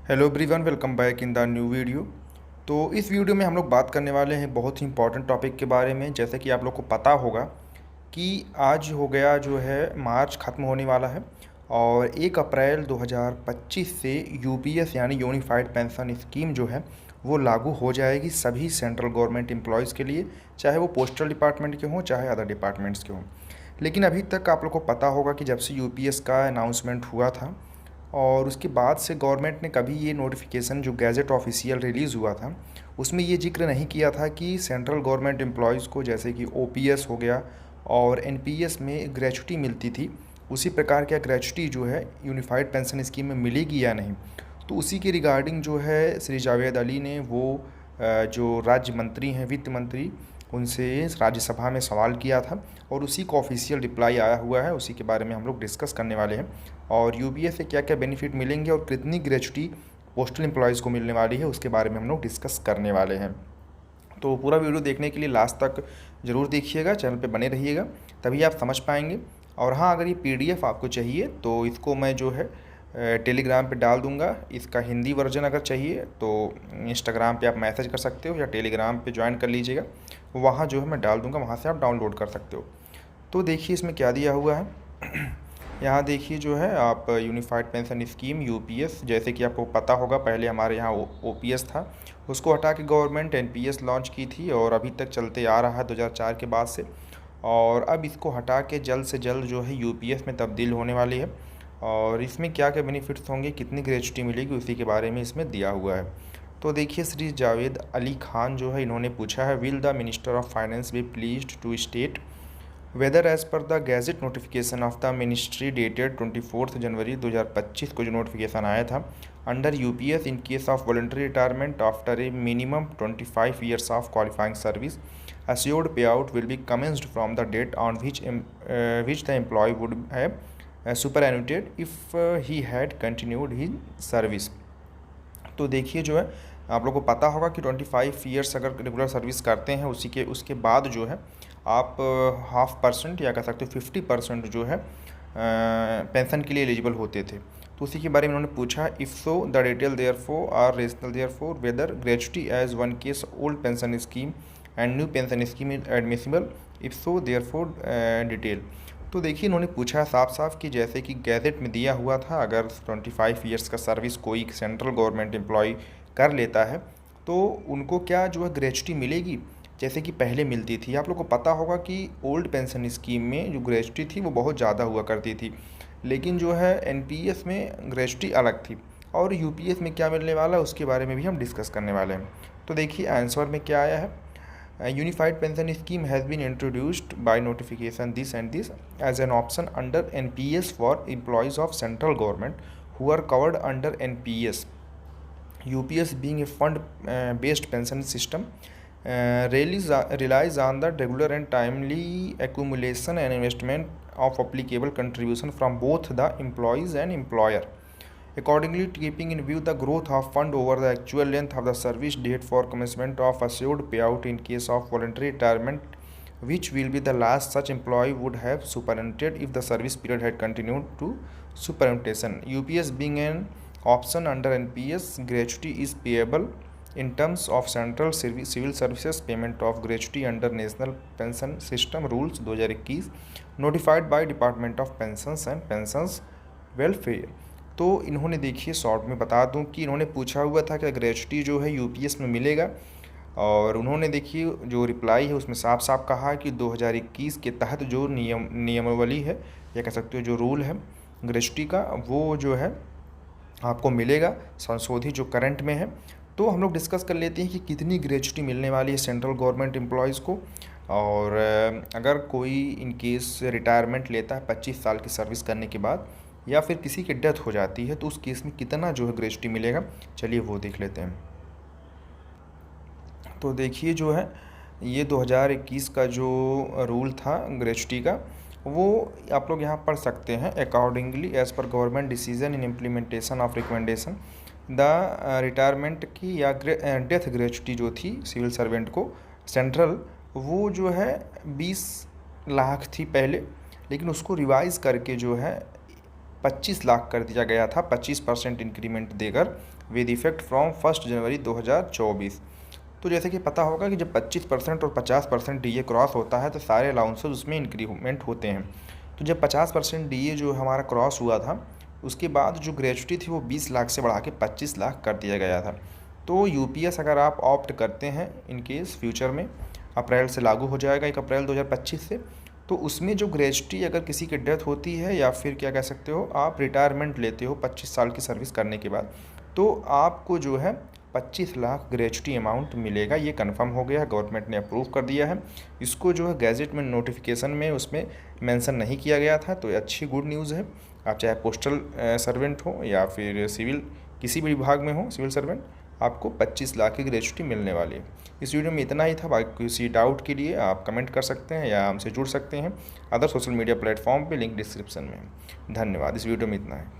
Hello everyone, welcome back in the new video. तो इस video में हम लोग बात करने वाले हैं बहुत ही इंपॉर्टेंट टॉपिक के बारे में। जैसे कि आप लोग को पता होगा कि आज हो गया जो है मार्च ख़त्म होने वाला है और 1 अप्रैल 2025 से यूपीएस यानी यूनिफाइड पेंशन स्कीम जो है वो लागू हो जाएगी सभी सेंट्रल गवर्नमेंट एम्प्लॉयज़ के लिए, चाहे वो पोस्टल डिपार्टमेंट के हों चाहे अदर डिपार्टमेंट्स के हों। लेकिन अभी तक आप लोग को पता होगा कि जब से यूपीएस का अनाउंसमेंट हुआ था और उसके बाद से गवर्नमेंट ने कभी ये नोटिफिकेशन जो गैजेट ऑफिशियल रिलीज़ हुआ था उसमें ये जिक्र नहीं किया था कि सेंट्रल गवर्नमेंट एम्प्लॉयज़ को जैसे कि ओपीएस हो गया और एनपीएस में ग्रेच्युटी मिलती थी, उसी प्रकार क्या ग्रेच्युटी जो है यूनिफाइड पेंशन स्कीम में मिलेगी या नहीं। तो उसी के रिगार्डिंग जो है श्री जावेद अली ने वो जो राज्य मंत्री हैं, वित्त मंत्री, उनसे राज्यसभा में सवाल किया था और उसी का ऑफिशियल रिप्लाई आया हुआ है। उसी के बारे में हम लोग डिस्कस करने वाले हैं और यूपीएस से क्या क्या बेनिफिट मिलेंगे और कितनी ग्रेच्युटी पोस्टल एम्प्लॉयज़ को मिलने वाली है उसके बारे में हम लोग डिस्कस करने वाले हैं। तो पूरा वीडियो देखने के लिए लास्ट तक ज़रूर देखिएगा, चैनल पे बने रहिएगा, तभी आप समझ पाएंगे। और हाँ, अगर ये पीडीएफ आपको चाहिए तो इसको मैं जो है टेलीग्राम पे डाल दूंगा। इसका हिंदी वर्जन अगर चाहिए तो इंस्टाग्राम पे आप मैसेज कर सकते हो या टेलीग्राम पे ज्वाइन कर लीजिएगा, वहाँ जो है मैं डाल दूंगा, वहाँ से आप डाउनलोड कर सकते हो। तो देखिए इसमें क्या दिया हुआ है। यहाँ देखिए जो है आप यूनिफाइड पेंशन स्कीम यूपीएस, जैसे कि आपको पता होगा पहले हमारे यहाँ ओपीएस था, उसको हटा के गवर्नमेंट एनपीएस लॉन्च की थी और अभी तक चलते आ रहा है 2004 के बाद से। और अब इसको हटा के जल्द से जल्द जो है यूपीएस में तब्दील होने वाली है और इसमें क्या क्या बेनिफिट्स होंगे, कितनी ग्रेच्युटी मिलेगी, उसी के बारे में इसमें दिया हुआ है। तो देखिए श्री जावेद अली खान जो है इन्होंने पूछा है, will the minister of finance be pleased to state whether as per the gazette notification of the ministry dated 24 January 2025 को जो नोटिफिकेशन आया था under UPS in case of voluntary retirement after a minimum 25 years of qualifying service assured payout will be commenced from the date on which the employee would have superannuated if he had continued his service। तो देखिए जो है आप लोगों को पता होगा कि 25 ईयर्स अगर रेगुलर सर्विस करते हैं उसके बाद जो है आप 0.5% या कह सकते हो 50% जो है पेंशन के लिए एलिजिबल होते थे। तो उसी के बारे में उन्होंने पूछा, if so the detail therefor or rational therefor whether gratuity as one case old pension scheme and new pension scheme is admissible, if so therefor detail. तो देखिए इन्होंने पूछा साफ साफ कि जैसे कि गैजेट में दिया हुआ था अगर 25 ईयर्स का सर्विस कोई सेंट्रल गवर्नमेंट एम्प्लॉय कर लेता है तो उनको क्या जो है ग्रेच्युटी मिलेगी जैसे कि पहले मिलती थी। आप लोग को पता होगा कि ओल्ड पेंशन स्कीम में जो ग्रेच्युटी थी वो बहुत ज़्यादा हुआ करती थी, लेकिन जो है एनपीएस में ग्रेच्युटी अलग थी और यूपीएस में क्या मिलने वाला है उसके बारे में भी हम डिस्कस करने वाले हैं। तो देखिए आंसर में क्या आया है, Unified pension scheme has been introduced by notification this and this as an option under NPS for employees of central government who are covered under NPS. UPS being a fund-based pension system relies on the regular and timely accumulation and investment of applicable contribution from both the employees and employer. Accordingly, keeping in view the growth of fund over the actual length of the service date for commencement of assured payout in case of voluntary retirement, which will be the last such employee would have superannuated if the service period had continued to superannuation. UPS being an option under NPS, gratuity is payable in terms of central civil services payment of gratuity under National Pension System Rules 2021 notified by Department of Pensions and Pensions Welfare। तो इन्होंने देखिए short में बता दूं कि इन्होंने पूछा हुआ था कि ग्रेच्युटी जो है यूपीएस में मिलेगा और उन्होंने देखिए जो रिप्लाई है उसमें साफ साफ कहा कि 2021 के तहत जो नियमावली है या कह सकते हो जो रूल है ग्रेच्युटी का वो जो है आपको मिलेगा संशोधित जो करंट में है। तो हम लोग डिस्कस कर लेते हैं कि कितनी ग्रेच्युटी मिलने वाली है सेंट्रल गवर्नमेंट एम्प्लॉयज़ को। और अगर कोई इन केस रिटायरमेंट लेता है 25 साल की सर्विस करने के बाद या फिर किसी की डेथ हो जाती है तो उस केस में कितना जो है ग्रेच्युटी मिलेगा, चलिए वो देख लेते हैं। तो देखिए जो है ये 2021 का जो रूल था ग्रेच्युटी का वो आप लोग यहाँ पढ़ सकते हैं। Accordingly as per government decision in implementation of recommendation the retirement की या डेथ ग्रेच्युटी जो थी सिविल सर्वेंट को सेंट्रल वो जो है 20 लाख थी पहले, लेकिन उसको रिवाइज़ करके जो है 25 लाख कर दिया गया था 25% इंक्रीमेंट देकर विद इफेक्ट फ्रॉम 1 जनवरी 2024। तो जैसे कि पता होगा कि जब 25% और 50% डीए क्रॉस होता है तो सारे अलाउंसेस उसमें इंक्रीमेंट होते हैं। तो जब 50% डीए जो हमारा क्रॉस हुआ था उसके बाद जो ग्रेजुटी थी वो 20 लाख से बढ़ा के 25 लाख कर दिया गया था। तो यूपीएस अगर आप ऑप्ट करते हैं इन केस फ्यूचर में, अप्रैल से लागू हो जाएगा 1 अप्रैल 2025 से, तो उसमें जो ग्रेजुटी अगर किसी की डेथ होती है या फिर क्या कह सकते हो आप रिटायरमेंट लेते हो 25 साल की सर्विस करने के बाद, तो आपको जो है 25 लाख ग्रेजुटी अमाउंट मिलेगा। ये कंफर्म हो गया है, गवर्नमेंट ने अप्रूव कर दिया है इसको। जो है गैजेट में नोटिफिकेशन में उसमें मेंशन नहीं किया गया था, तो ये अच्छी गुड न्यूज़ है। आप चाहे पोस्टल सर्वेंट हो या फिर सिविल किसी भी विभाग में हो सिविल सर्वेंट, आपको 25 लाख की ग्रेजुटी मिलने वाली है। इस वीडियो में इतना ही था। बाकी किसी डाउट के लिए आप कमेंट कर सकते हैं या हमसे जुड़ सकते हैं अदर सोशल मीडिया प्लेटफॉर्म पे, लिंक डिस्क्रिप्शन में है। धन्यवाद। इस वीडियो में इतना है।